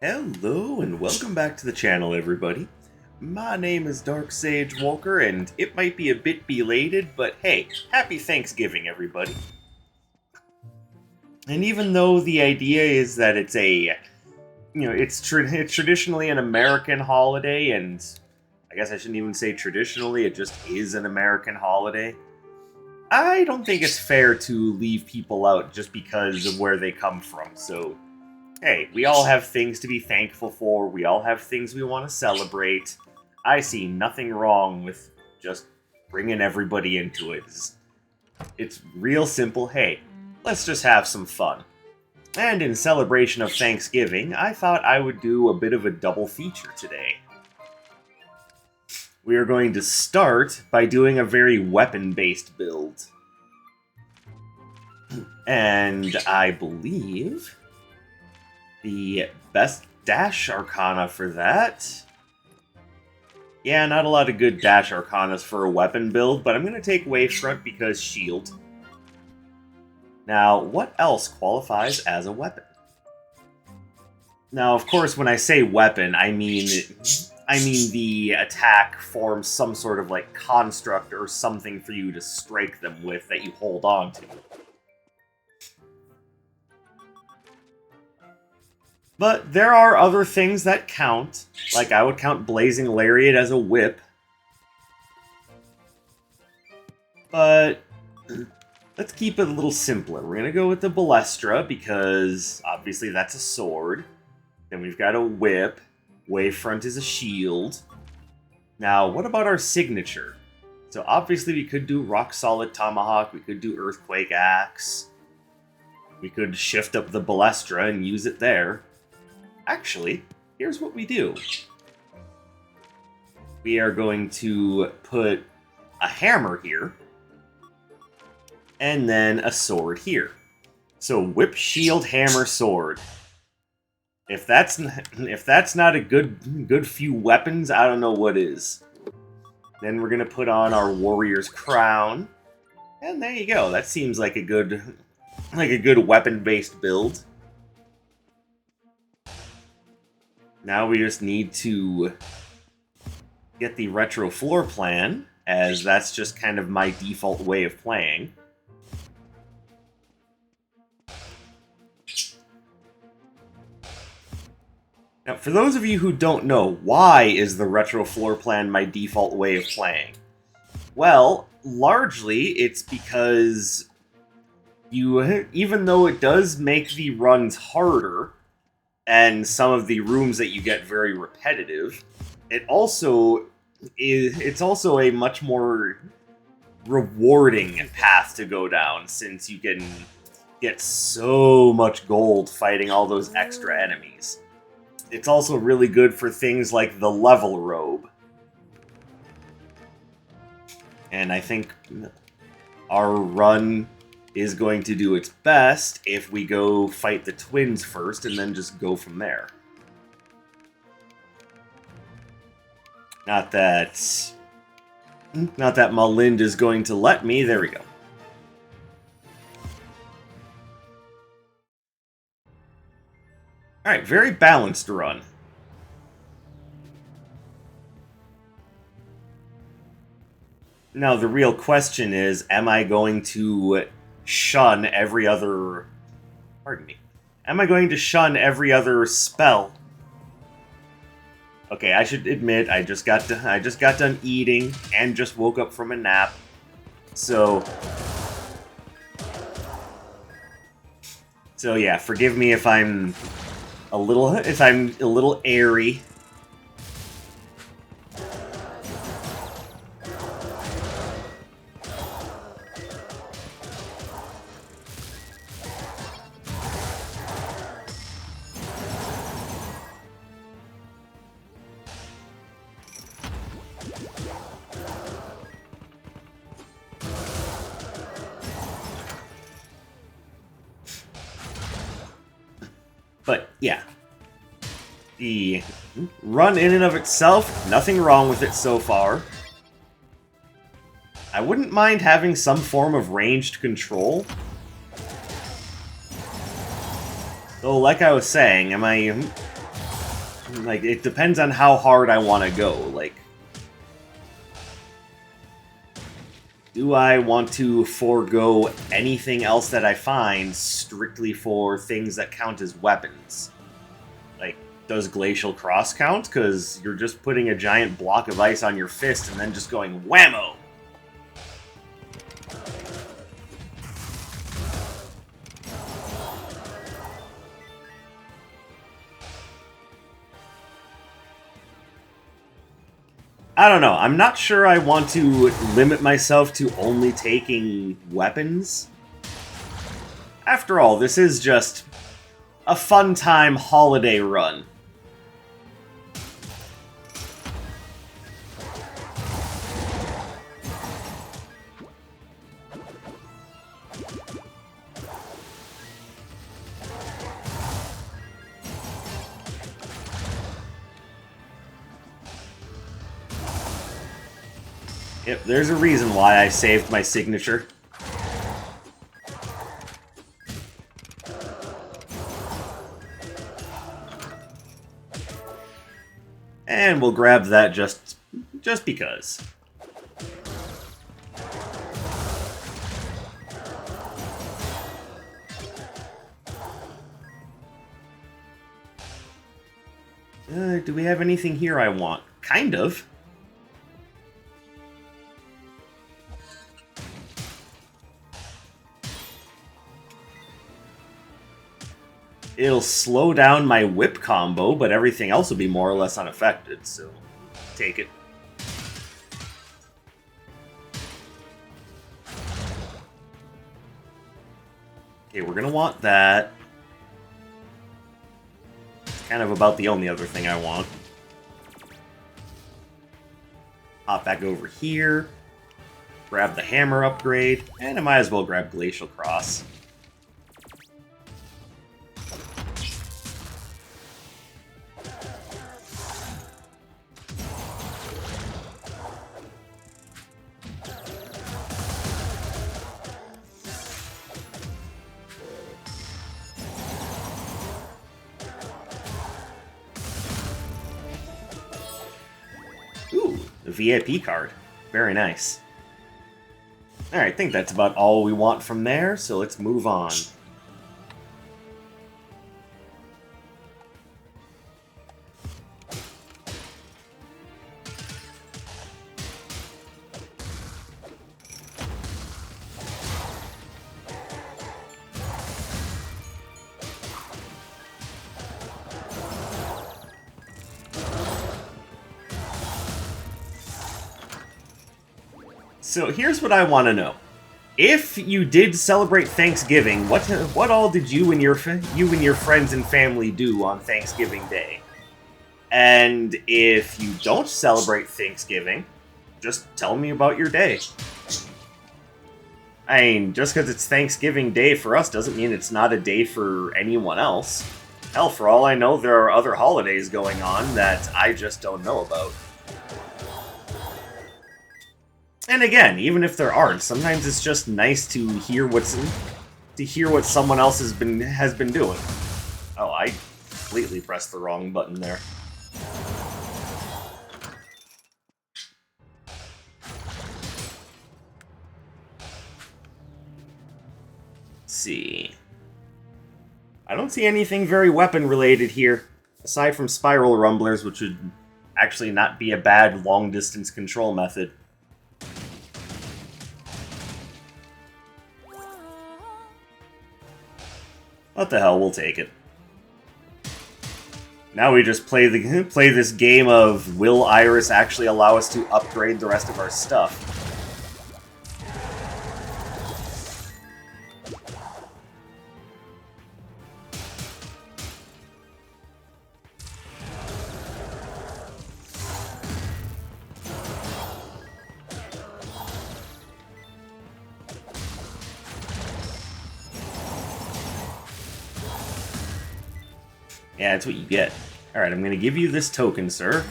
Hello and welcome back to the channel, everybody. My name is Dark Sage Walker, and it might be a bit belated, but hey, happy Thanksgiving, everybody. And even though the idea is that it's it's traditionally an American holiday, and I guess I shouldn't even say traditionally, it just is an American holiday, I don't think it's fair to leave people out just because of where they come from, so hey, we all have things to be thankful for, we all have things we want to celebrate. I see nothing wrong with just bringing everybody into it. It's real simple, hey, let's just have some fun. And in celebration of Thanksgiving, I thought I would do a bit of a double feature today. We are going to start by doing a very weapon-based build. And I believe the best dash arcana for that... Yeah, not a lot of good dash arcanas for a weapon build, but I'm going to take Wavefront because shield. Now, what else qualifies as a weapon? Now, of course, when I say weapon, I mean the attack forms some sort of, like, construct or something for you to strike them with that you hold on to. But there are other things that count, like I would count Blazing Lariat as a whip. But let's keep it a little simpler. We're going to go with the Balestra because obviously that's a sword. Then we've got a whip. Wavefront is a shield. Now, what about our signature? So obviously we could do Rock Solid Tomahawk, we could do Earthquake Axe. We could shift up the Balestra and use it there. Actually, here's what we do. We are going to put a hammer here, and then a sword here. So whip, shield, hammer, sword. If that's not a good few weapons, I don't know what is. Then we're gonna put on our warrior's crown, and there you go. That seems like a good weapon-based build. Now we just need to get the retro floor plan, as that's just kind of my default way of playing. Now, for those of you who don't know, why is the retro floor plan my default way of playing? Well, largely it's because even though it does make the runs harder, and some of the rooms that you get very repetitive, it's also a much more rewarding path to go down, since you can get so much gold fighting all those extra enemies. It's also really good for things like the level robe. And I think our run is going to do its best if we go fight the twins first and then just go from there. Not that Malind is going to let me. There we go. Alright, very balanced run. Now the real question is, am I going to shun every other... Pardon me. Am I going to shun every other spell? Okay, I should admit, I just got done eating and just woke up from a nap. So yeah, forgive me if I'm a little airy. But, yeah. The run in and of itself, nothing wrong with it so far. I wouldn't mind having some form of ranged control. Though, like I was saying, am I Like, it depends on how hard I want to go. Like, do I want to forego anything else that I find strictly for things that count as weapons? Like, does Glacial Cross count? Because you're just putting a giant block of ice on your fist and then just going whammo! I don't know. I'm not sure I want to limit myself to only taking weapons. After all, this is just a fun time holiday run. Yep, there's a reason why I saved my signature. And we'll grab that just because. Do we have anything here I want? Kind of. It'll slow down my whip combo, but everything else will be more or less unaffected, so take it. Okay, we're gonna want that. It's kind of about the only other thing I want. Hop back over here. Grab the hammer upgrade, and I might as well grab Glacial Cross. Ooh, the VIP card. Very nice. Alright, I think that's about all we want from there, so let's move on. So here's what I want to know. If you did celebrate Thanksgiving, what all did you and your friends and family do on Thanksgiving Day? And if you don't celebrate Thanksgiving, just tell me about your day. I mean, just because it's Thanksgiving Day for us doesn't mean it's not a day for anyone else. Hell, for all I know, there are other holidays going on that I just don't know about. And again, even if there aren't, sometimes it's just nice to hear what someone else has been doing. Oh, I completely pressed the wrong button there. Let's see. I don't see anything very weapon related here, aside from Spiral Rumblers, which would actually not be a bad long distance control method. What the hell, we'll take it. Now we just play this game of, will Iris actually allow us to upgrade the rest of our stuff? Yeah, that's what you get. Alright, I'm gonna give you this token, sir.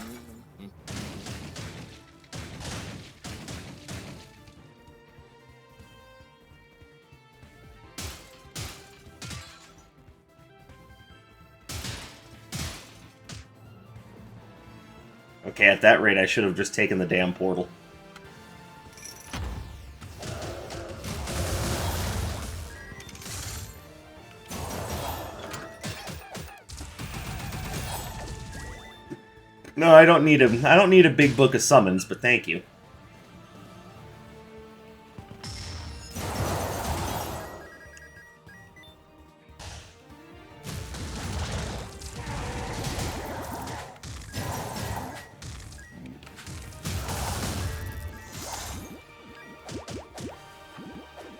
Okay, at that rate, I should have just taken the damn portal. No, I don't need a big book of summons, but thank you.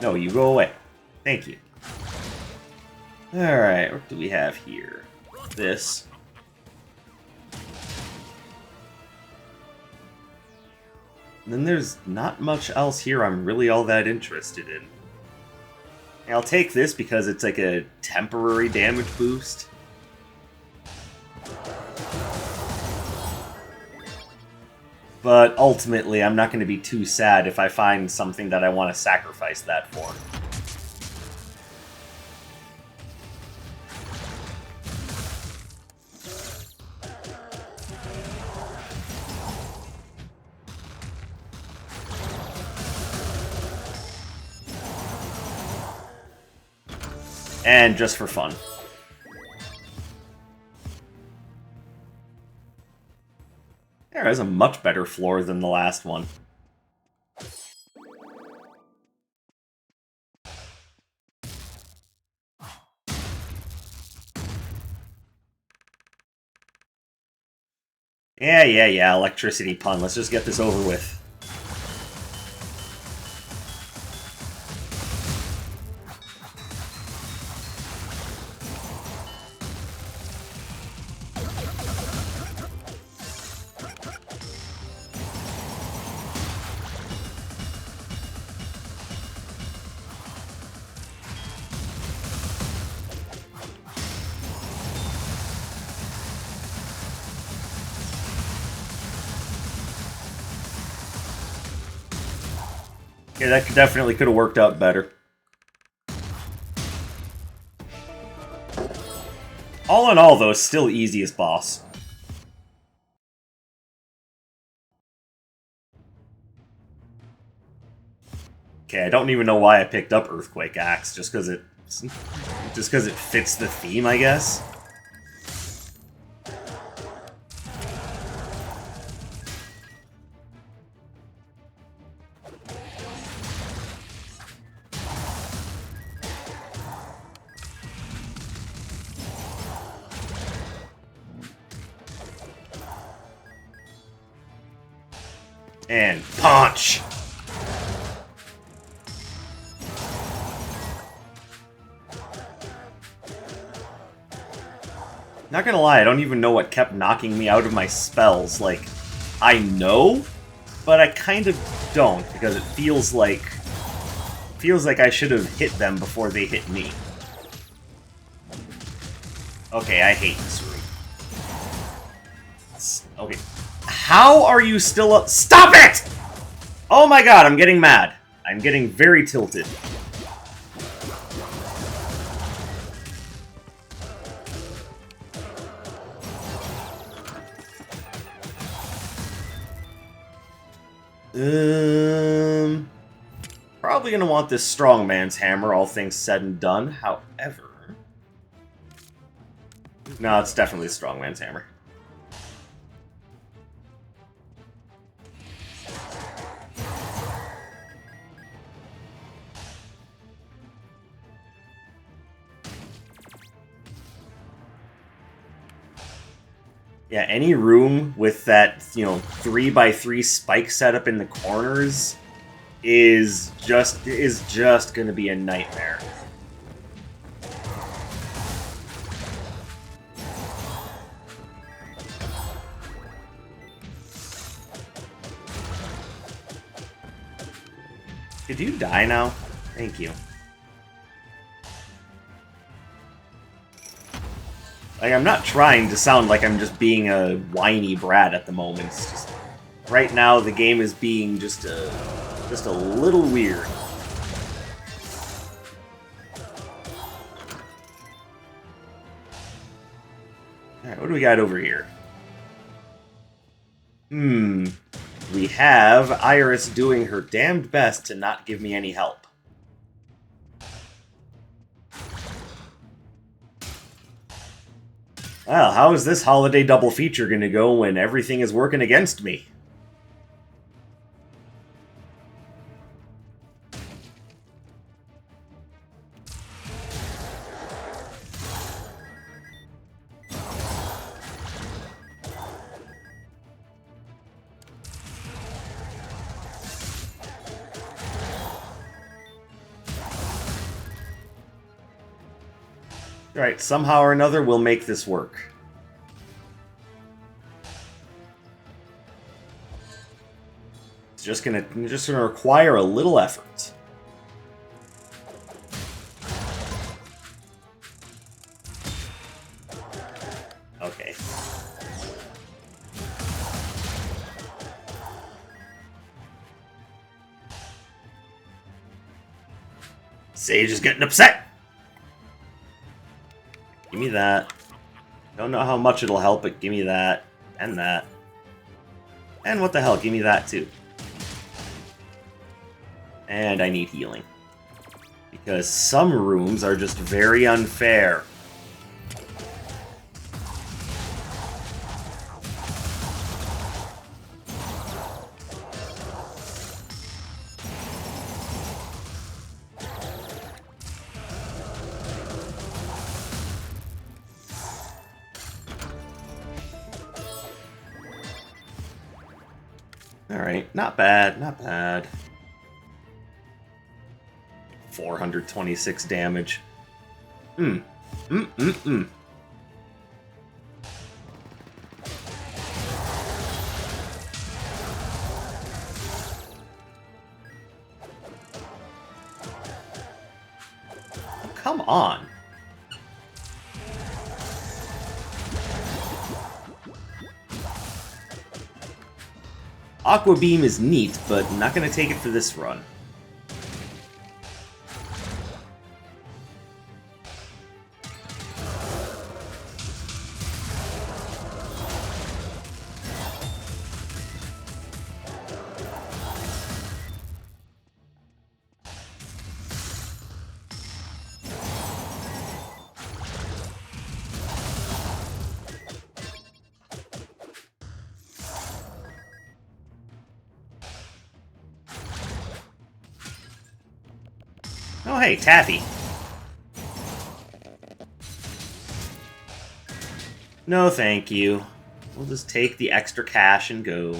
No, you go away. Thank you. Alright, what do we have here? This. And then there's not much else here I'm really all that interested in. I'll take this because it's like a temporary damage boost. But ultimately, I'm not going to be too sad if I find something that I want to sacrifice that for. And just for fun. There is a much better floor than the last one. Yeah, electricity pun. Let's just get this over with. Yeah, that definitely could have worked out better. All in all, though, still easiest boss. Okay, I don't even know why I picked up Earthquake Axe, just because it fits the theme, I guess. And punch! Not gonna lie, I don't even know what kept knocking me out of my spells. Like, I know, but I kind of don't, because it feels like I should have hit them before they hit me. Okay, I hate this room. Okay. How are you still up? Stop it! Oh my god, I'm getting mad. I'm getting very tilted. Probably gonna want this strongman's hammer, all things said and done. However... No, it's definitely a strongman's hammer. Yeah, any room with that, 3x3 spike setup in the corners is just gonna be a nightmare. Did you die now? Thank you. Like, I'm not trying to sound like I'm just being a whiny brat at the moment. It's just, right now, the game is being just a little weird. Alright, what do we got over here? We have Iris doing her damned best to not give me any help. Well, how is this holiday double feature going to go when everything is working against me? Alright, somehow or another we'll make this work. It's just gonna require a little effort. Okay. Sage is getting upset! Give me that. Don't know how much it'll help, but give me that. And that. And what the hell, give me that too. And I need healing. Because some rooms are just very unfair. Alright, not bad, not bad. 426 damage. Come on. Aqua Beam is neat, but I'm not going to take it for this run. Oh, hey, Taffy. No, thank you. We'll just take the extra cash and go.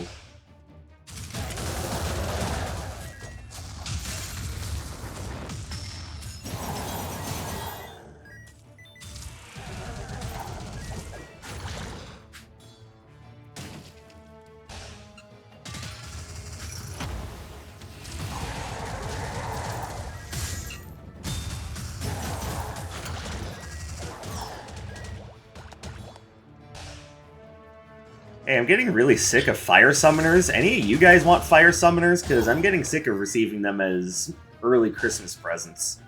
Hey, I'm getting really sick of fire summoners. Any of you guys want fire summoners? Because I'm getting sick of receiving them as early Christmas presents.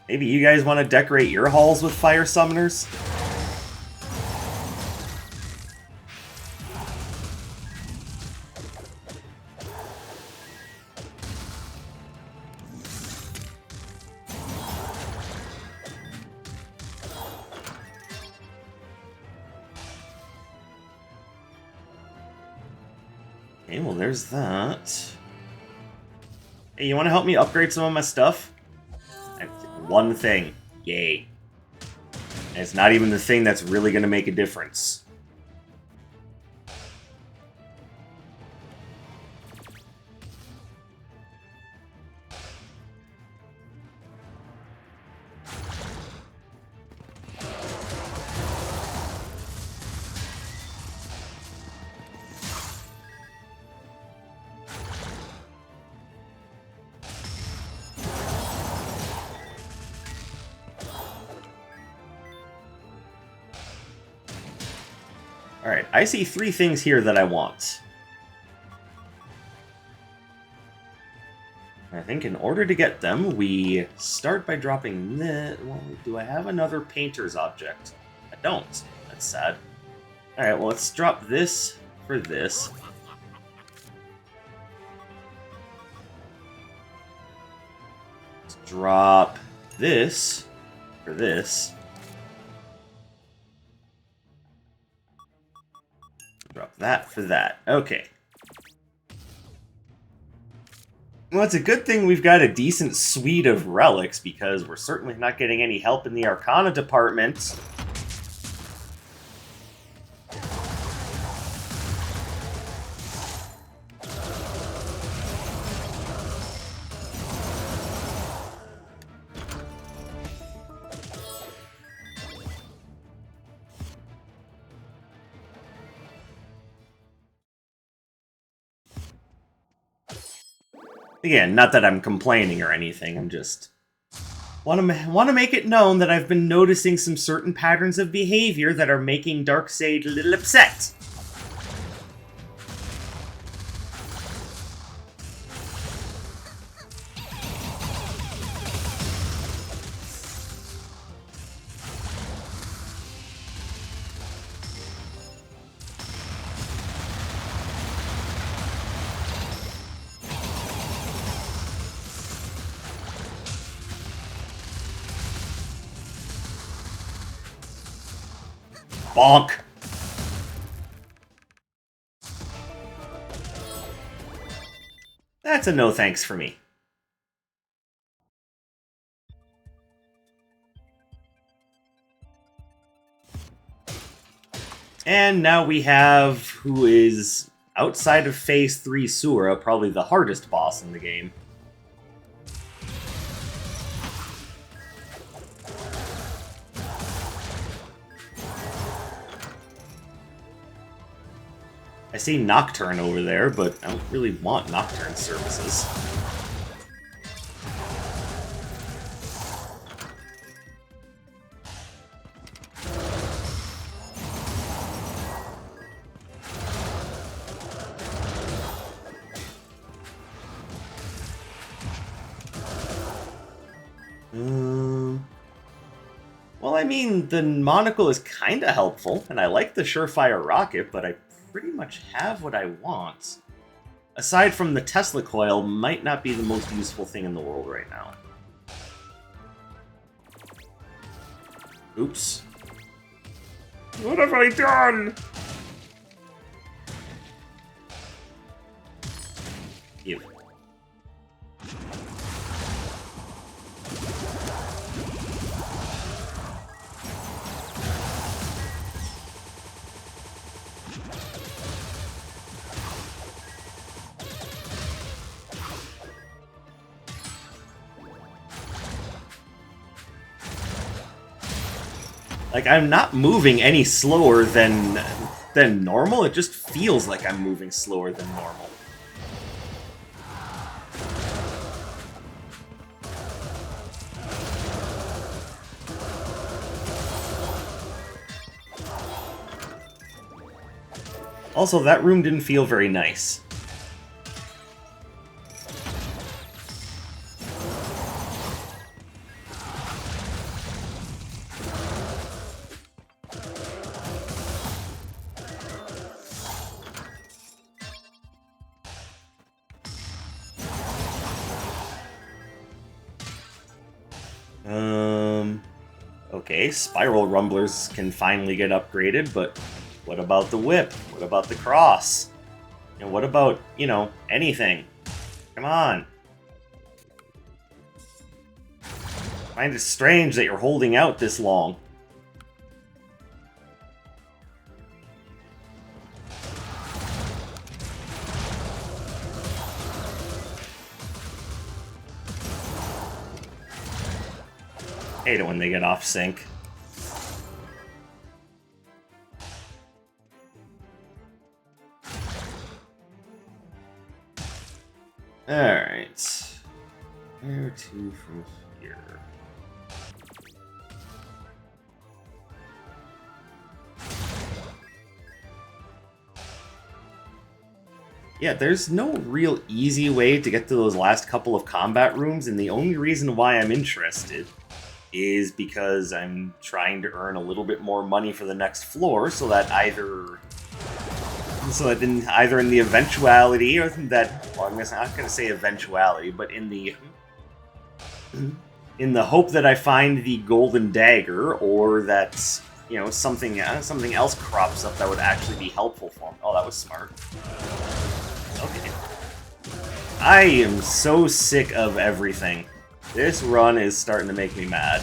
Maybe you guys want to decorate your halls with fire summoners? Okay, well, there's that. Hey, you want to help me upgrade some of my stuff? One thing. Yay. And it's not even the thing that's really going to make a difference. Alright, I see 3 things here that I want. I think in order to get them, we start by dropping this. Well, do I have another painter's object? I don't. That's sad. Alright, well, let's drop this for this. Let's drop this for this. Drop that for that. Okay. Well, it's a good thing we've got a decent suite of relics, because we're certainly not getting any help in the Arcana department. Again, not that I'm complaining or anything, I'm just... want to make it known that I've been noticing some certain patterns of behavior that are making Darkseid a little upset. Bonk! That's a no thanks for me. And now we have who is, outside of Phase 3 Sura, probably the hardest boss in the game. I see Nocturne over there, but I don't really want Nocturne services. Well, I mean, the monocle is kinda helpful, and I like the Surefire Rocket, but I pretty much have what I want. Aside from the Tesla coil, might not be the most useful thing in the world right now. Oops. What have I done? You. Like, I'm not moving any slower than normal, it just feels like I'm moving slower than normal. Also, that room didn't feel very nice. Okay, Spiral Rumblers can finally get upgraded, but what about the whip? What about the cross? And what about, you know, anything? Come on. I find it strange that you're holding out this long. Hate it when they get off sync. Alright. Where to from here? Yeah, there's no real easy way to get to those last couple of combat rooms, and the only reason why I'm interested is because I'm trying to earn a little bit more money for the next floor, so that either in the eventuality, or that, well, I'm not going to say eventuality, but in the hope that I find the golden dagger, or that, you know, something else crops up that would actually be helpful for me. Oh, that was smart. Okay. I am so sick of everything. This run is starting to make me mad.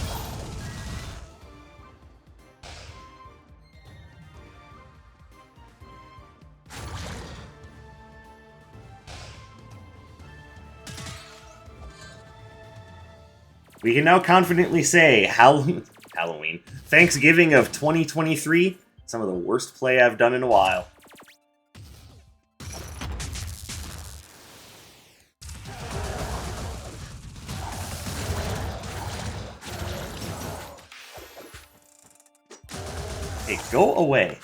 We can now confidently say Halloween, Thanksgiving of 2023, some of the worst play I've done in a while. Hey, go away.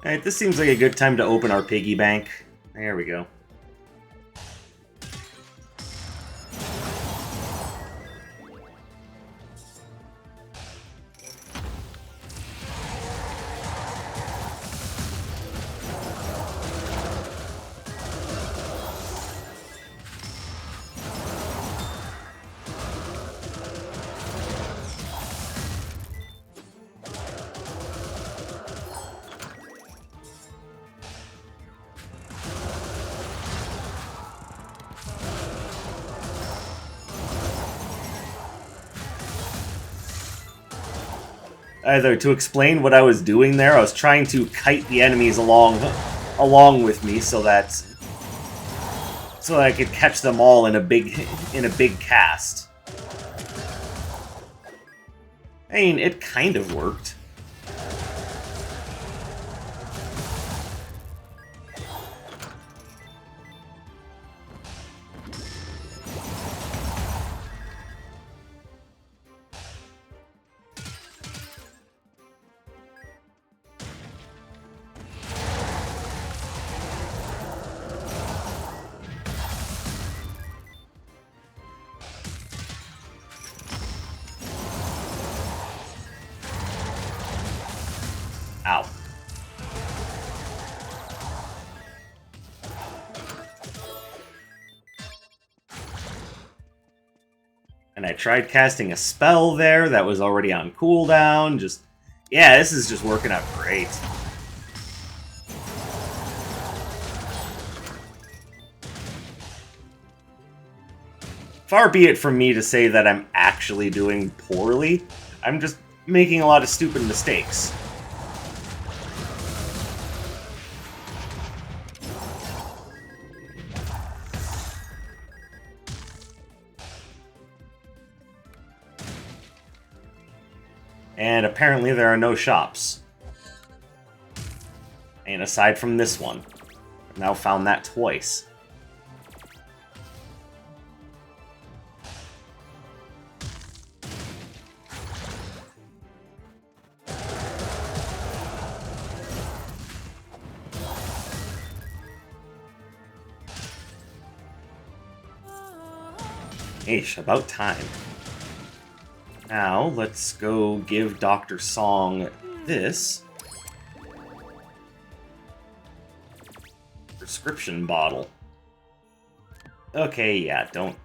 Alright, this seems like a good time to open our piggy bank. There we go. Either to explain what I was doing there, I was trying to kite the enemies along with me so that I could catch them all in a big cast. I mean, it kind of worked. Ow. And I tried casting a spell there that was already on cooldown. Yeah, this is just working out great. Far be it from me to say that I'm actually doing poorly. I'm just making a lot of stupid mistakes. And apparently there are no shops. And aside from this one. I've now found that twice. Eesh, about time. Now, let's go give Dr. Song this prescription bottle. Okay, yeah, don't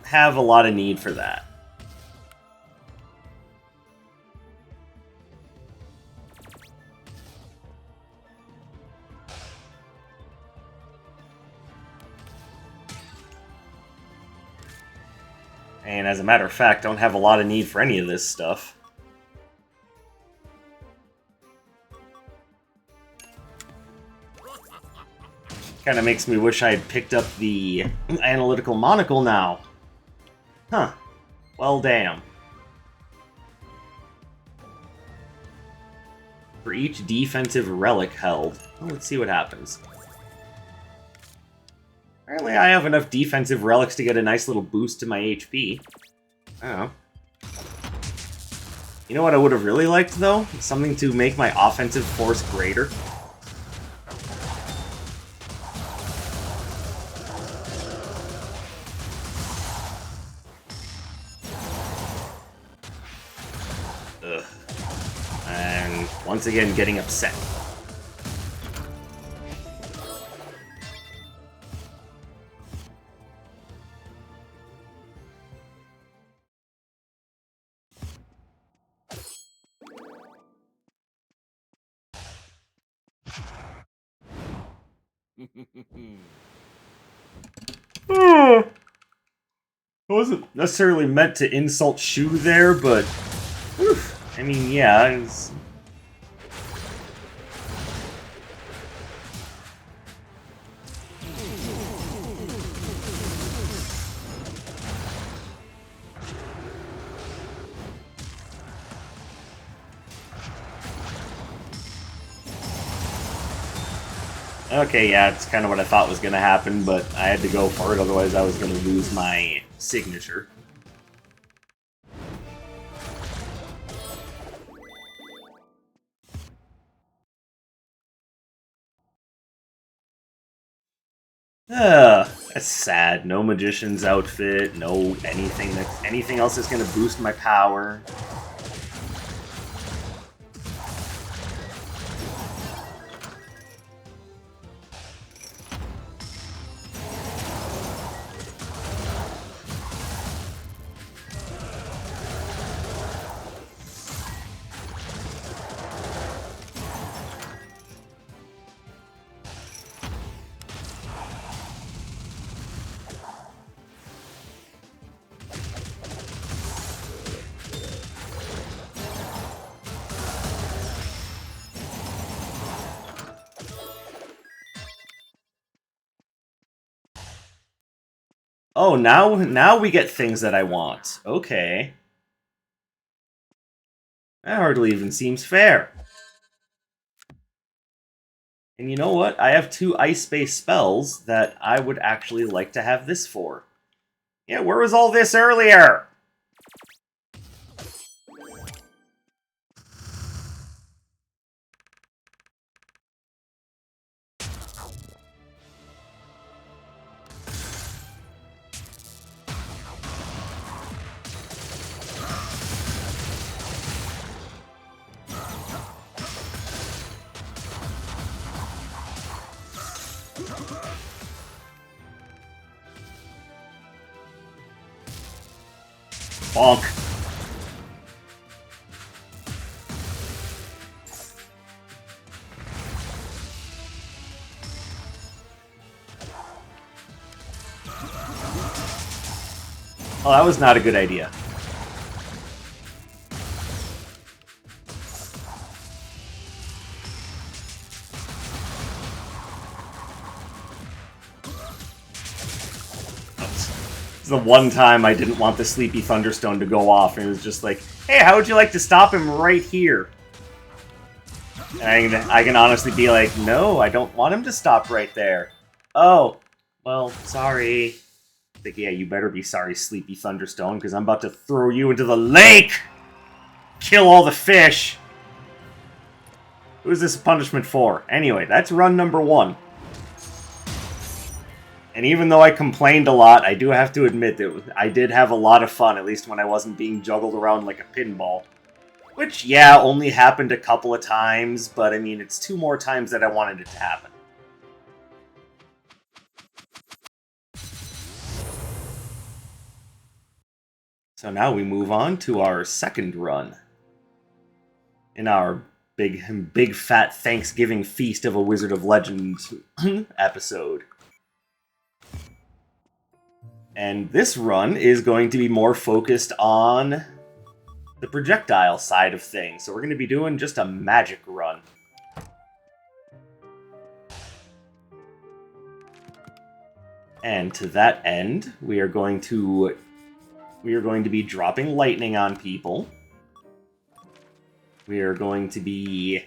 have a lot of need for that. And as a matter of fact, don't have a lot of need for any of this stuff. Kinda makes me wish I had picked up the analytical monocle now. Huh. Well, damn. For each defensive relic held. Well, let's see what happens. Apparently I have enough defensive relics to get a nice little boost to my HP. Oh. You know what I would have really liked, though? Something to make my offensive force greater. Ugh. And once again, getting upset. I wasn't necessarily meant to insult Shu there, but... Whew, I mean, yeah, it's... Okay, yeah, it's kind of what I thought was going to happen, but I had to go for it, otherwise I was going to lose my signature. That's sad. No magician's outfit, no anything else that's going to boost my power. Oh, now we get things that I want. Okay. That hardly even seems fair. And you know what? I have 2 ice-based spells that I would actually like to have this for. Yeah, where was all this earlier? Bonk. Oh, that was not a good idea. It's the one time I didn't want the Sleepy Thunderstone to go off, and it was just like, hey, how would you like to stop him right here? And I can honestly be like, no, I don't want him to stop right there. Oh, well, sorry. Like, yeah, you better be sorry, Sleepy Thunderstone, because I'm about to throw you into the lake! Kill all the fish! Who's this punishment for? Anyway, that's run number 1. And even though I complained a lot, I do have to admit that I did have a lot of fun, at least when I wasn't being juggled around like a pinball. Which, yeah, only happened a couple of times, but I mean, it's 2 more times that I wanted it to happen. So now we move on to our second run. In our big fat Thanksgiving feast of a Wizard of Legend episode. And this run is going to be more focused on the projectile side of things. So we're going to be doing just a magic run. And to that end, we are going to be dropping lightning on people. We are going to be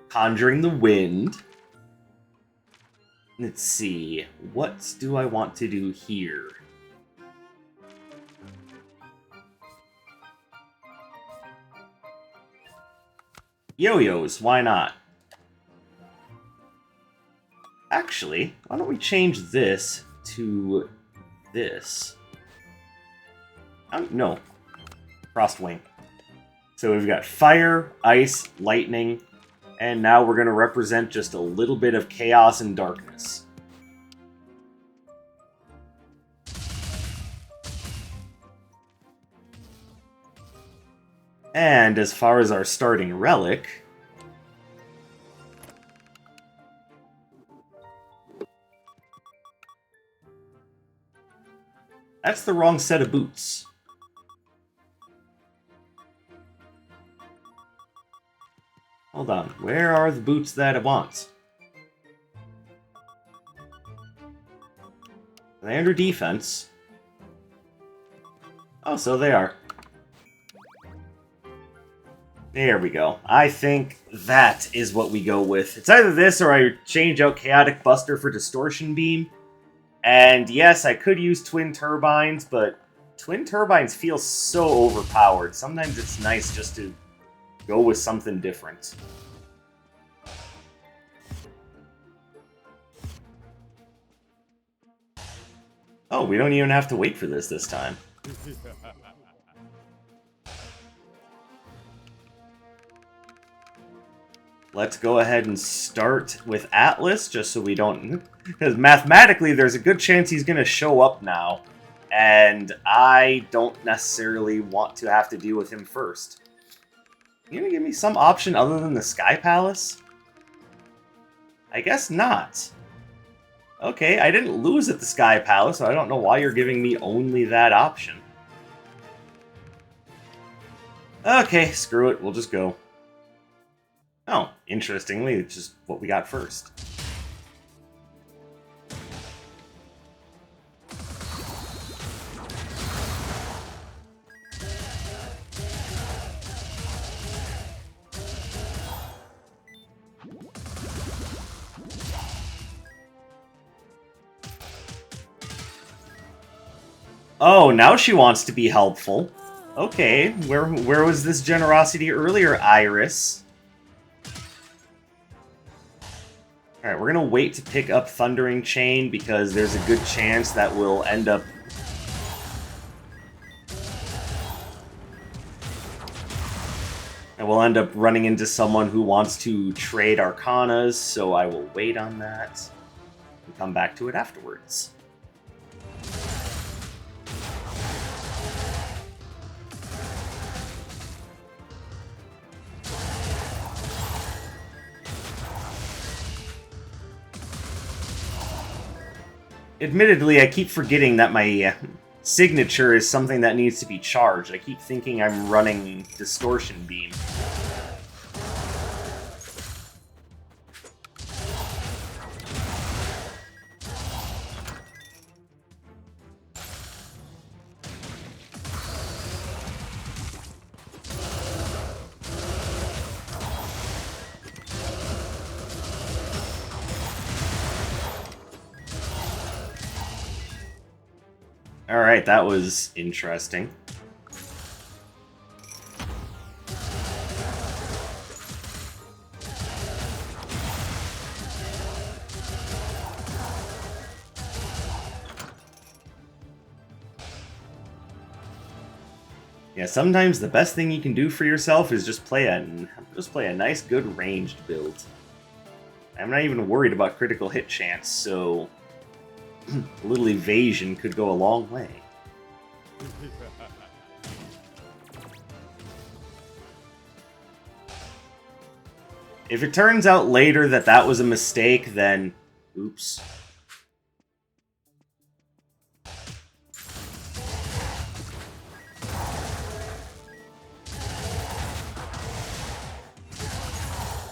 conjuring the wind. Let's see. What do I want to do here? Yo-yos, why not? Actually, why don't we change this to this? No. Frostwing. So we've got fire, ice, lightning, and now we're going to represent just a little bit of chaos and darkness. And as far as our starting relic... That's the wrong set of boots. Hold on, where are the boots that I want? Are they under defense? Oh, so they are. There we go. I think that is what we go with. It's either this or I change out Chaotic Buster for Distortion Beam. And yes, I could use Twin Turbines, but Twin Turbines feel so overpowered. Sometimes it's nice just to go with something different. Oh, we don't even have to wait for this time. Let's go ahead and start with Atlas, just so we don't... Because mathematically, there's a good chance he's going to show up now. And I don't necessarily want to have to deal with him first. You gonna give me some option other than the Sky Palace? I guess not. Okay, I didn't lose at the Sky Palace, so I don't know why you're giving me only that option. Okay, screw it, we'll just go. Oh, interestingly, it's just what we got first. Oh, now she wants to be helpful. Okay, where was this generosity earlier, Iris? Alright, we're gonna wait to pick up Thundering Chain because there's a good chance that we'll end up... And we'll end up running into someone who wants to trade Arcanas, so I will wait on that and come back to it afterwards. Admittedly, I keep forgetting that my signature is something that needs to be charged. I keep thinking I'm running Distortion Beam. Alright, that was interesting. Yeah, sometimes the best thing you can do for yourself is just play a nice, good ranged build. I'm not even worried about critical hit chance, so a little evasion could go a long way. If it turns out later that that was a mistake, then oops.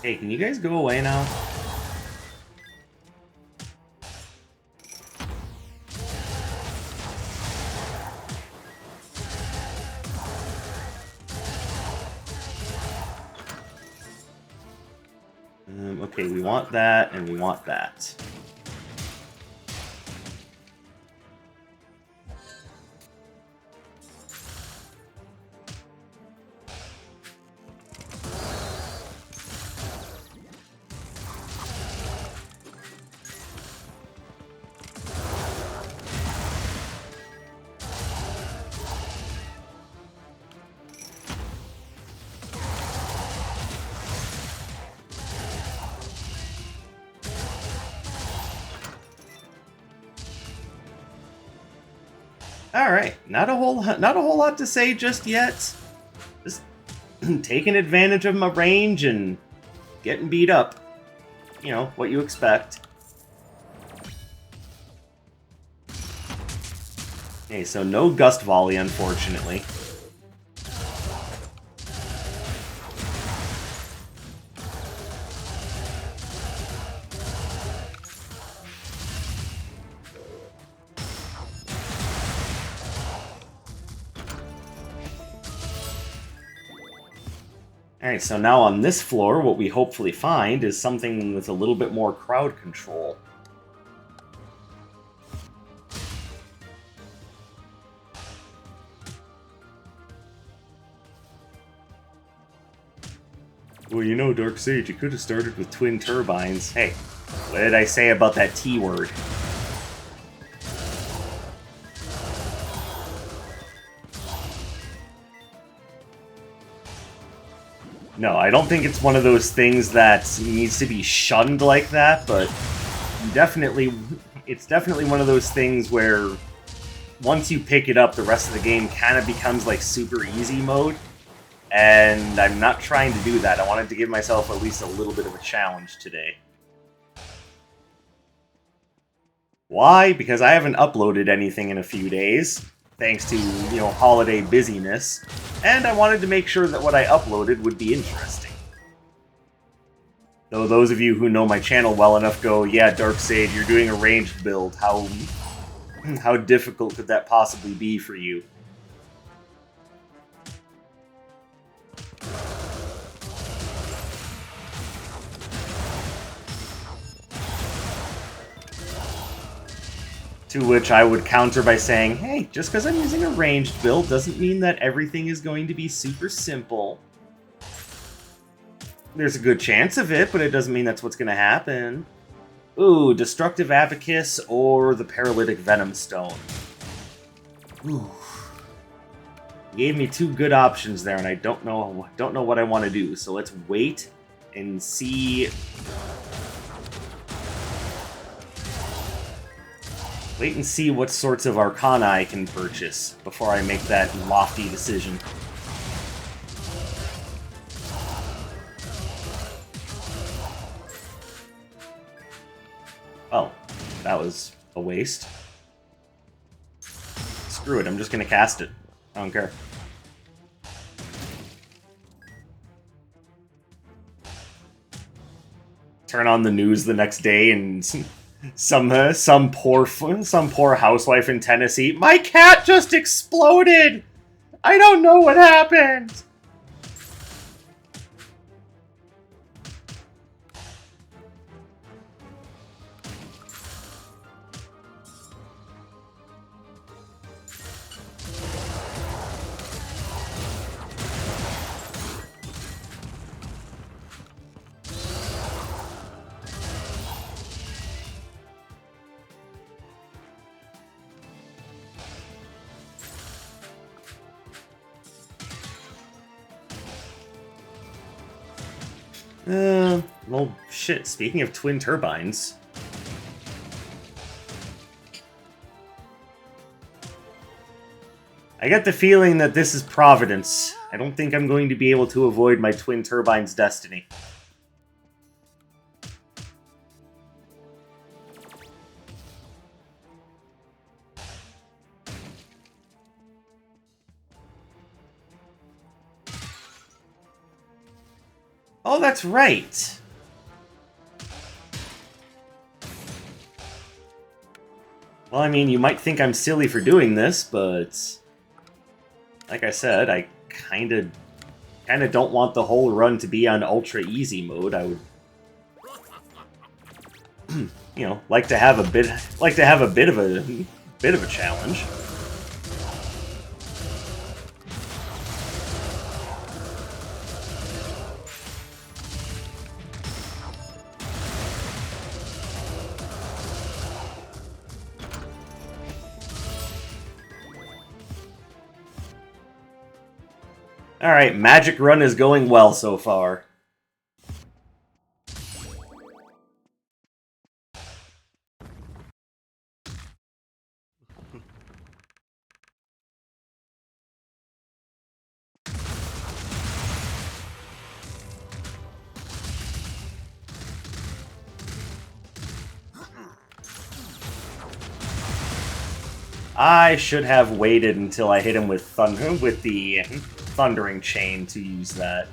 Hey, can you guys go away now? Okay, we want that, and we want that. All right, not a whole lot to say just yet. Just taking advantage of my range and getting beat up. You know what you expect. Okay, so no Gust Volley, unfortunately. Alright, so now on this floor, what we hopefully find is something with a little bit more crowd control. Well, you know, Dark Sage, you could have started with twin turbines. Hey, what did I say about that T word? No, I don't think it's one of those things that needs to be shunned like that, but it's definitely one of those things where once you pick it up, the rest of the game kind of becomes like super easy mode, and I'm not trying to do that. I wanted to give myself at least a little bit of a challenge today. Why? Because I haven't uploaded anything in a few days, thanks to, you know, holiday busyness, and I wanted to make sure that what I uploaded would be interesting. Though those of you who know my channel well enough go, yeah, Dark Sage, you're doing a ranged build, how difficult could that possibly be for you? To which I would counter by saying, hey, just because I'm using a ranged build doesn't mean that everything is going to be super simple. There's a good chance of it, but it doesn't mean that's what's going to happen. Ooh, Destructive Abacus or the Paralytic Venom Stone. Ooh. You gave me two good options there, and I don't know what I want to do, so let's wait and see. Wait and see what sorts of Arcana I can purchase before I make that lofty decision. Oh, that was a waste. Screw it, I'm just gonna cast it. I don't care. Turn on the news the next day and some poor housewife in Tennessee. My cat just exploded. I don't know what happened. Well, shit, speaking of twin turbines. I get the feeling that this is Providence. I don't think I'm going to be able to avoid my twin turbine's destiny. Oh, that's right! Well, I mean, you might think I'm silly for doing this, but like I said, I kinda don't want the whole run to be on ultra easy mode. I would, you know, like to have a bit of a challenge. Alright, Magic Run is going well so far. I should have waited until I hit him with the Thundering Chain to use that.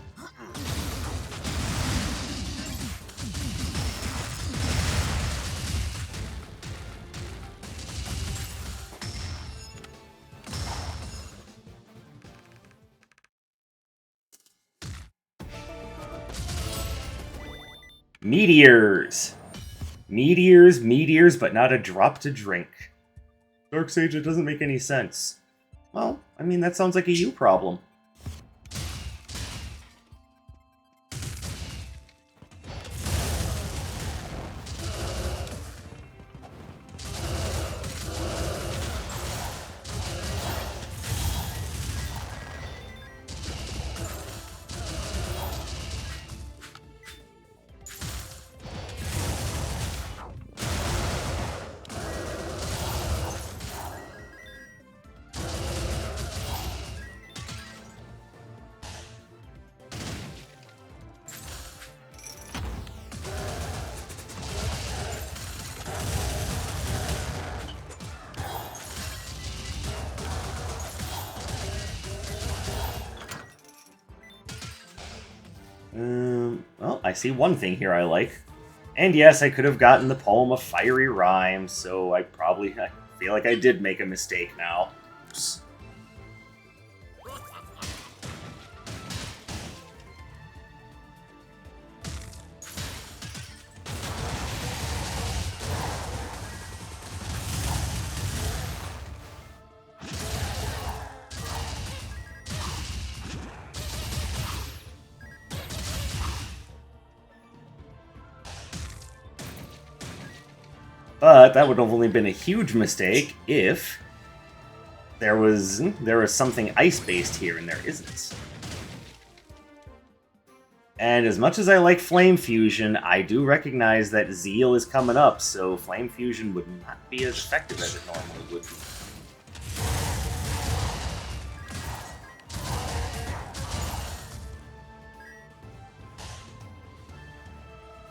Meteors! Meteors, meteors, but not a drop to drink. Darksage, it doesn't make any sense. Well, I mean, that sounds like a you problem. Well, I see one thing here I like. And yes, I could have gotten the Poem of Fiery Rhyme, so I feel like I did make a mistake now. Oops. But that would have only been a huge mistake if there was something ice-based here, and there isn't. And as much as I like Flame Fusion, I do recognize that Zeal is coming up, so Flame Fusion would not be as effective as it normally would be.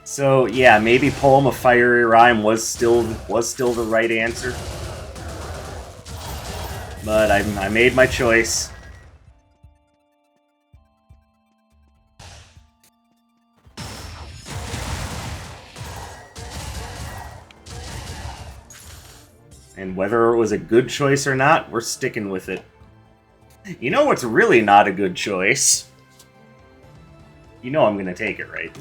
So yeah, maybe Poem of Fiery Rhyme was still the right answer. But I made my choice. And whether it was a good choice or not, we're sticking with it. You know what's really not a good choice? You know I'm gonna take it, right?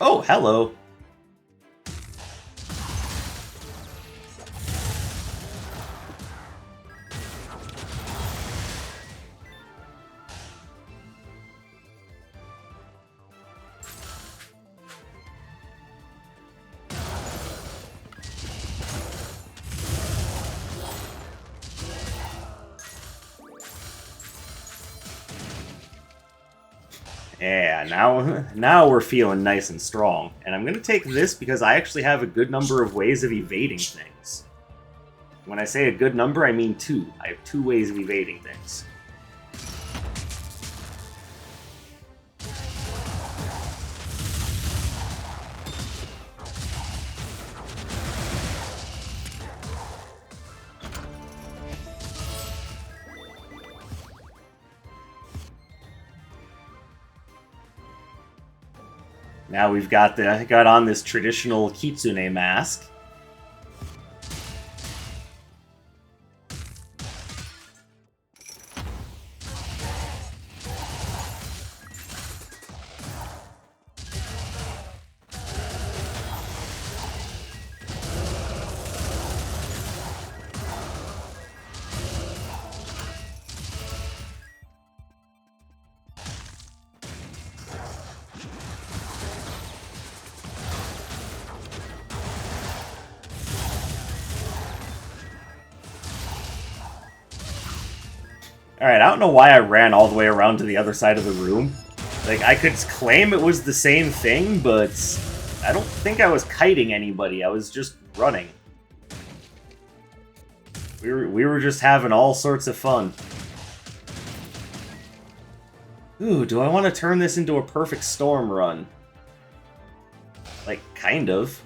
Oh, hello. Yeah, now we're feeling nice and strong. And I'm going to take this because I actually have a good number of ways of evading things. When I say a good number, I mean 2. I have 2 ways of evading things. Now we've got on this traditional Kitsune mask. Alright, I don't know why I ran all the way around to the other side of the room. Like, I could claim it was the same thing, but I don't think I was kiting anybody. I was just running. We were just having all sorts of fun. Ooh, do I want to turn this into a perfect storm run? Like, kind of.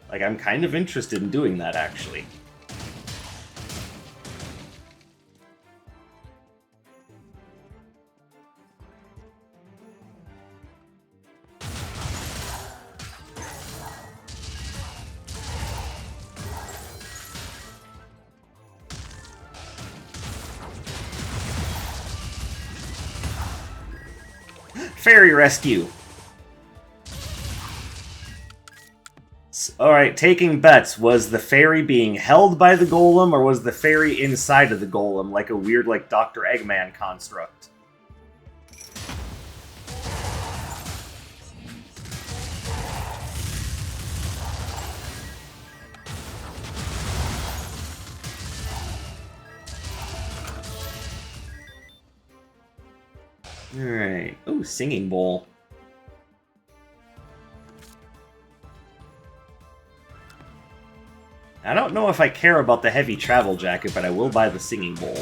Like, I'm kind of interested in doing that, actually. Fairy rescue! Alright, taking bets. Was the fairy being held by the golem, or was the fairy inside of the golem, like a weird, like, Dr. Eggman construct? Alright. Ooh, singing bowl. I don't know if I care about the heavy travel jacket, but I will buy the singing bowl.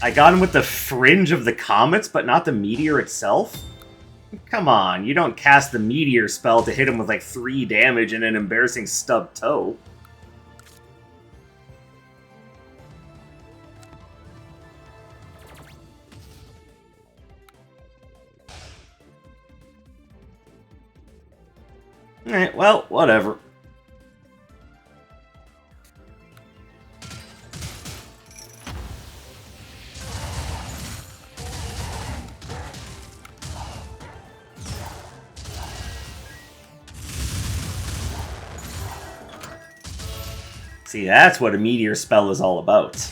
I got him with the fringe of the comets, but not the meteor itself? Come on, you don't cast the meteor spell to hit him with like 3 damage and an embarrassing stub toe. Alright, well, whatever. See, that's what a meteor spell is all about.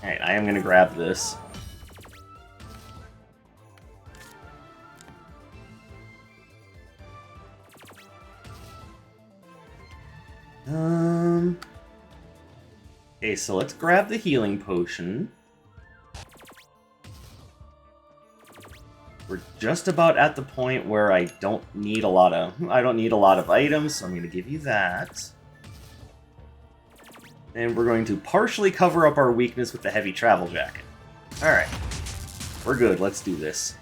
Alright, I am going to grab this. Okay, so let's grab the healing potion. We're just about at the point where I don't need a lot of items, so I'm going to give you that. And we're going to partially cover up our weakness with the heavy travel jacket. Alright. We're good, let's do this.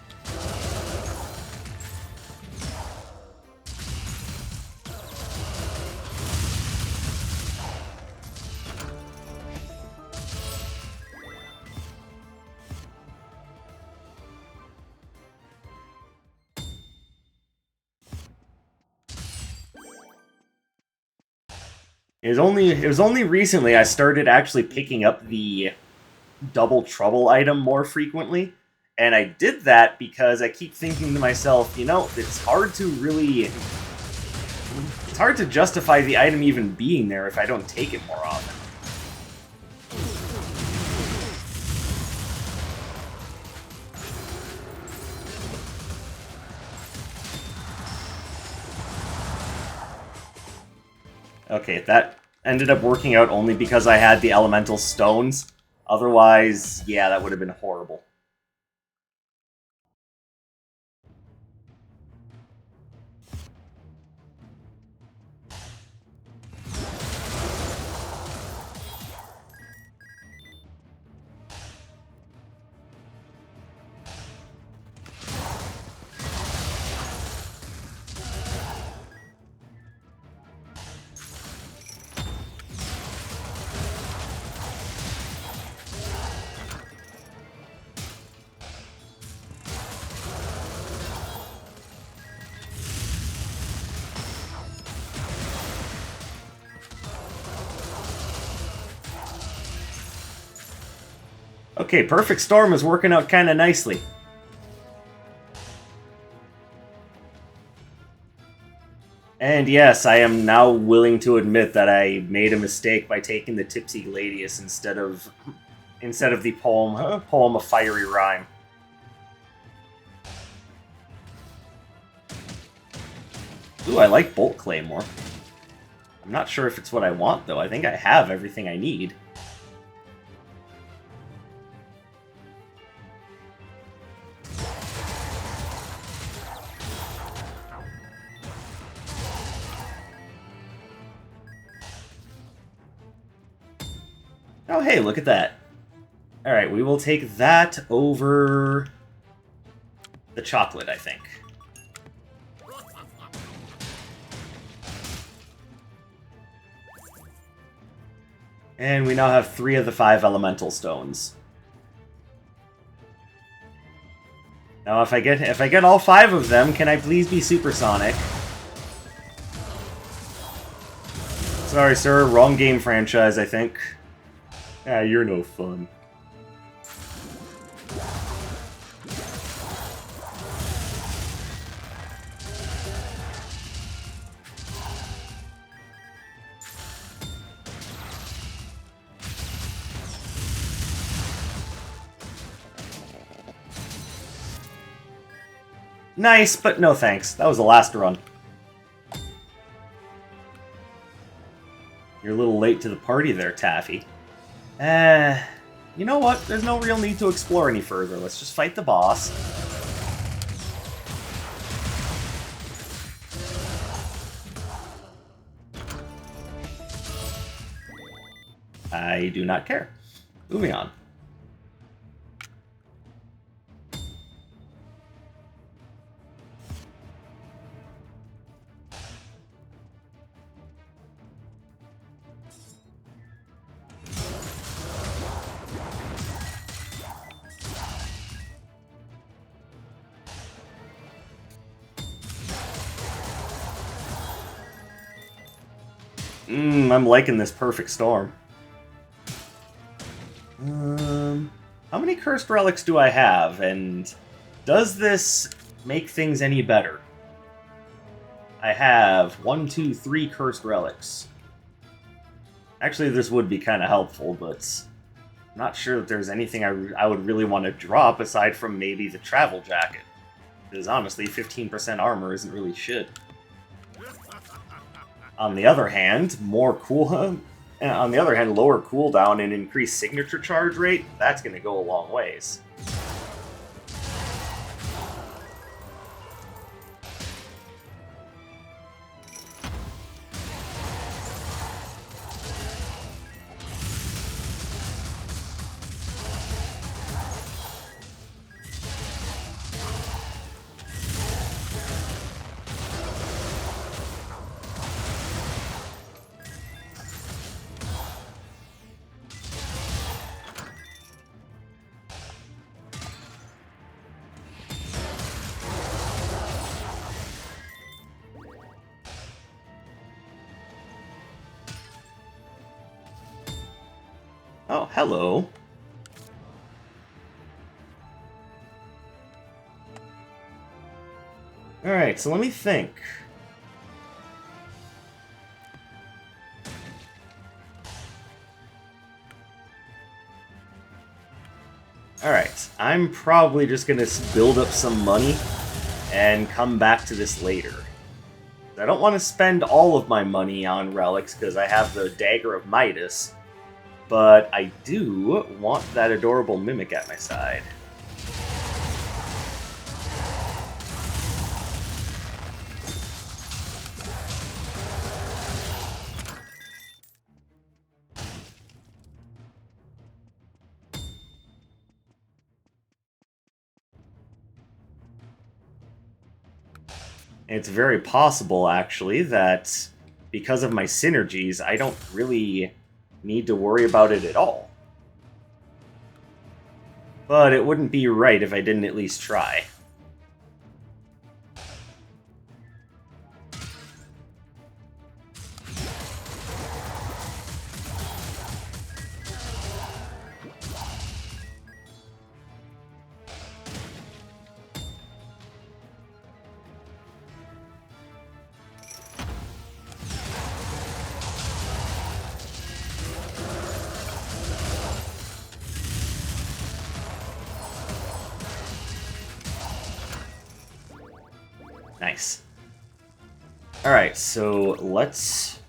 It was only recently I started actually picking up the double trouble item more frequently, and I did that because I keep thinking to myself, you know, it's hard to justify the item even being there if I don't take it more often. Okay, that ended up working out only because I had the elemental stones. Otherwise, yeah, that would have been horrible. Okay, Perfect Storm is working out kind of nicely. And yes, I am now willing to admit that I made a mistake by taking the Tipsy Gladius instead of the poem of Fiery Rhyme. Ooh, I like Bolt Claymore. I'm not sure if it's what I want, though. I think I have everything I need. Oh, hey, look at that. Alright, we will take that over the chocolate, I think. And we now have 3 of the 5 elemental stones. Now, if I get all 5 of them, can I please be supersonic? Sorry, sir. Wrong game franchise, I think. Ah, you're no fun. Nice, but no thanks. That was the last run. You're a little late to the party there, Taffy. You know what? There's no real need to explore any further. Let's just fight the boss. I do not care. Moving on. I'm liking this perfect storm. How many cursed relics do I have, and does this make things any better? I have 1, 2, 3 cursed relics. Actually, this would be kind of helpful, but I'm not sure that there's anything I would really want to drop aside from maybe the travel jacket. Because honestly, 15% armor isn't really shit. On the other hand, lower cooldown and increased signature charge rate, that's going to go a long ways. Oh, hello. Alright, so let me think. Alright, I'm probably just gonna build up some money and come back to this later. I don't want to spend all of my money on relics because I have the Dagger of Midas, but I do want that adorable Mimic at my side. It's very possible, actually, that because of my synergies, I don't really need to worry about it at all. But it wouldn't be right if I didn't at least try. Nice. Alright, so let's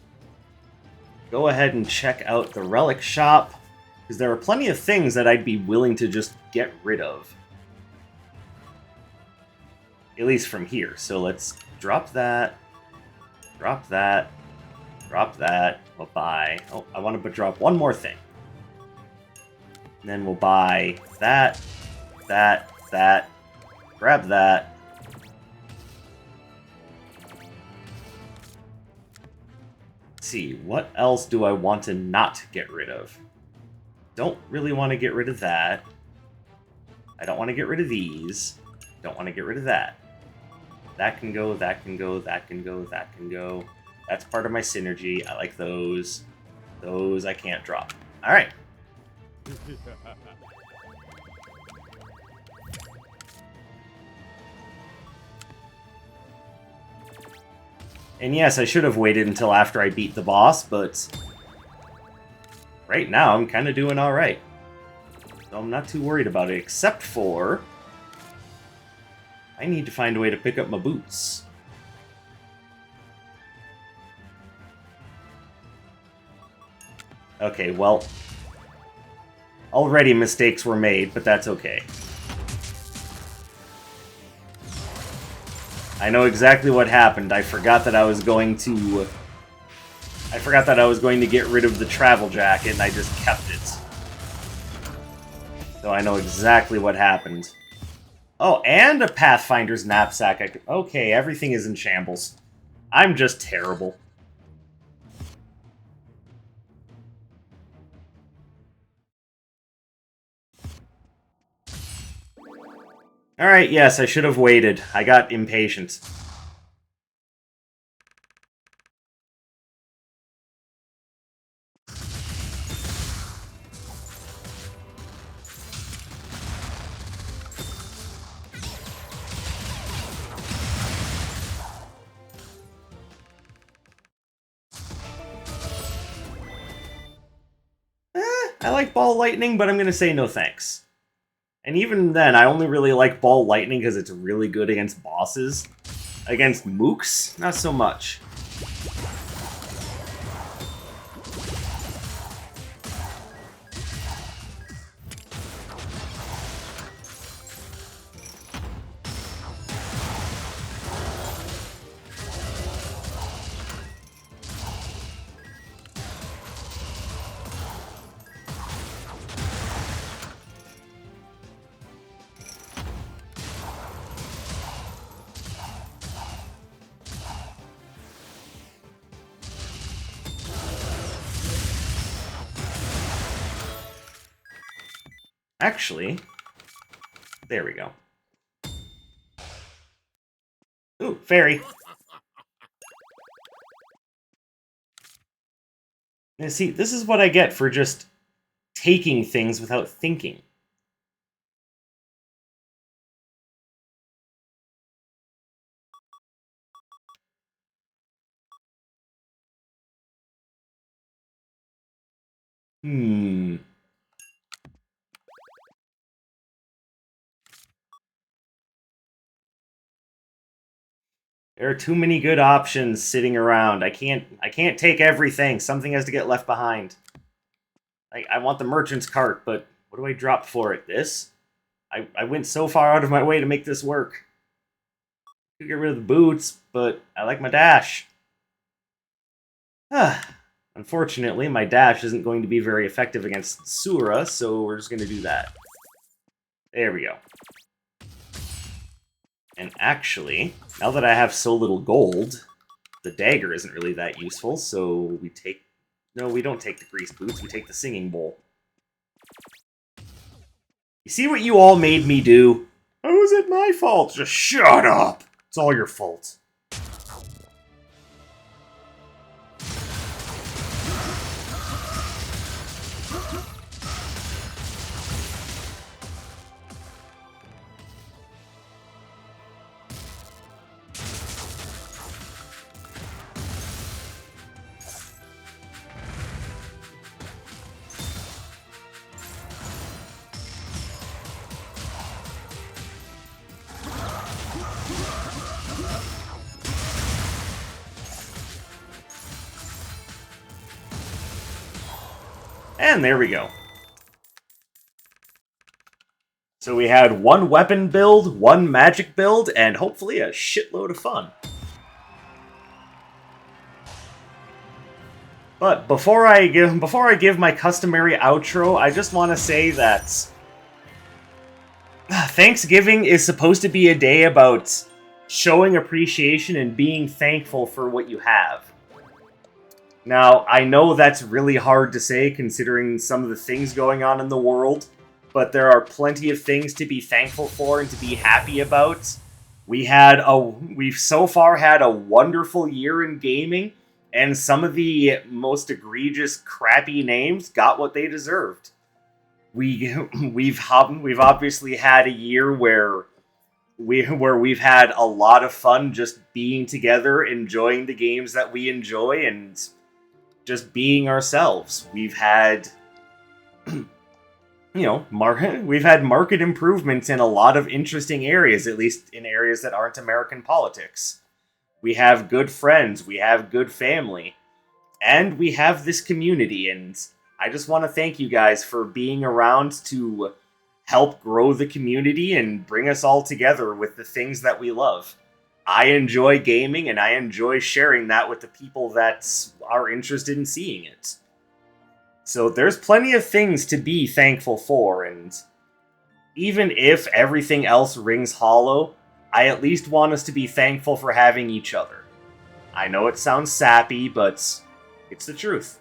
go ahead and check out the relic shop, because there are plenty of things that I'd be willing to just get rid of. At least from here. So let's drop that, drop that, drop that. We'll buy... Oh, I want to drop one more thing. And then we'll buy that, that, that, grab that. Let's see, what else do I want to not get rid of? Don't really want to get rid of that. I don't want to get rid of these. Don't want to get rid of that. That can go, that can go, that can go, that can go. That's part of my synergy. I like those. Those I can't drop. Alright. And yes, I should have waited until after I beat the boss, but right now I'm kind of doing alright. So I'm not too worried about it, except for I need to find a way to pick up my boots. Okay, well, already mistakes were made, but that's okay. I know exactly what happened. I forgot that I was going to get rid of the travel jacket, and I just kept it. So I know exactly what happened. Oh, and a Pathfinder's knapsack. Okay, everything is in shambles. I'm just terrible. Alright, yes, I should have waited. I got impatient. I like Ball Lightning, but I'm gonna say no thanks. And even then, I only really like Ball Lightning because it's really good against bosses. Against mooks, not so much. Actually, there we go. Ooh, fairy. Now see, this is what I get for just taking things without thinking. There are too many good options sitting around. I can't take everything. Something has to get left behind. I want the merchant's cart, but what do I drop for it? This? I went so far out of my way to make this work. Could get rid of the boots, but I like my dash. Unfortunately, my dash isn't going to be very effective against Sura, so we're just going to do that. There we go. And actually, now that I have so little gold, the dagger isn't really that useful, so we take... No, we don't take the greased boots, we take the singing bowl. You see what you all made me do? How is it my fault? Just shut up! It's all your fault. And there we go. So we had one weapon build, one magic build, and hopefully a shitload of fun. But before I give my customary outro, I just want to say that Thanksgiving is supposed to be a day about showing appreciation and being thankful for what you have. Now, I know that's really hard to say considering some of the things going on in the world, but there are plenty of things to be thankful for and to be happy about. We've so far had a wonderful year in gaming, and some of the most egregious, crappy names got what they deserved. We've obviously had a year where we've had a lot of fun just being together, enjoying the games that we enjoy, and just being ourselves. We've had, we've had market improvements in a lot of interesting areas, at least in areas that aren't American politics. We have good friends, we have good family, and we have this community, and I just want to thank you guys for being around to help grow the community and bring us all together with the things that we love. I enjoy gaming, and I enjoy sharing that with the people that are interested in seeing it. So there's plenty of things to be thankful for, and even if everything else rings hollow, I at least want us to be thankful for having each other. I know it sounds sappy, but it's the truth.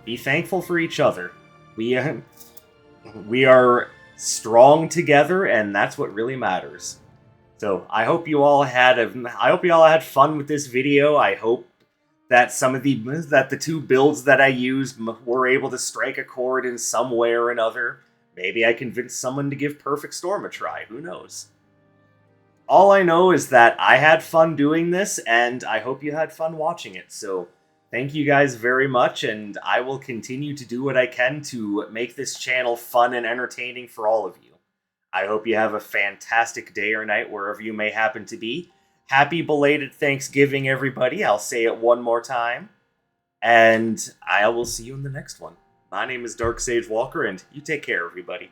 Be thankful for each other. We are strong together, and that's what really matters. So I hope you all had fun with this video. I hope that the two builds that I used were able to strike a chord in some way or another. Maybe I convinced someone to give Perfect Storm a try. Who knows? All I know is that I had fun doing this, and I hope you had fun watching it. So thank you guys very much, and I will continue to do what I can to make this channel fun and entertaining for all of you. I hope you have a fantastic day or night wherever you may happen to be. Happy belated Thanksgiving, everybody. I'll say it one more time. And I will see you in the next one. My name is Dark Sage Walker, and you take care, everybody.